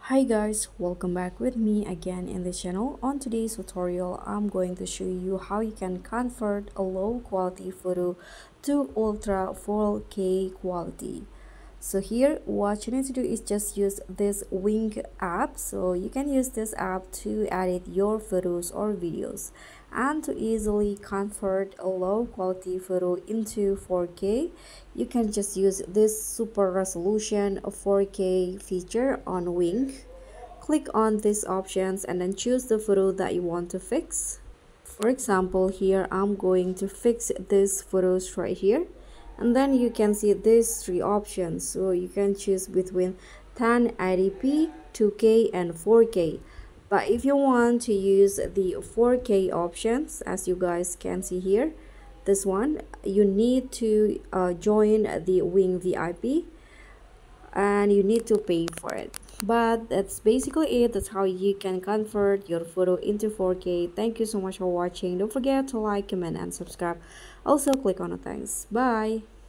Hi guys, welcome back with me again in the channel. On today's tutorial, I'm going to show you how you can convert a low quality photo to ultra 4K quality. So here what you need to do is just use this Wing app. So you can use this app to edit your photos or videos and to easily convert a low quality photo into 4K. You can just use this super resolution 4K feature on Wing. Click on these options and then choose the photo that you want to fix. For example, here I'm going to fix these photos right here, and then you can see these three options. So you can choose between 1080p, 2K and 4K. But if you want to use the 4K options, as you guys can see here, this one, you need to join the Wing VIP and you need to pay for it. But that's basically it. That's how you can convert your photo into 4K. Thank you so much for watching. Don't forget to like, comment and subscribe. Also click on the thanks. Bye.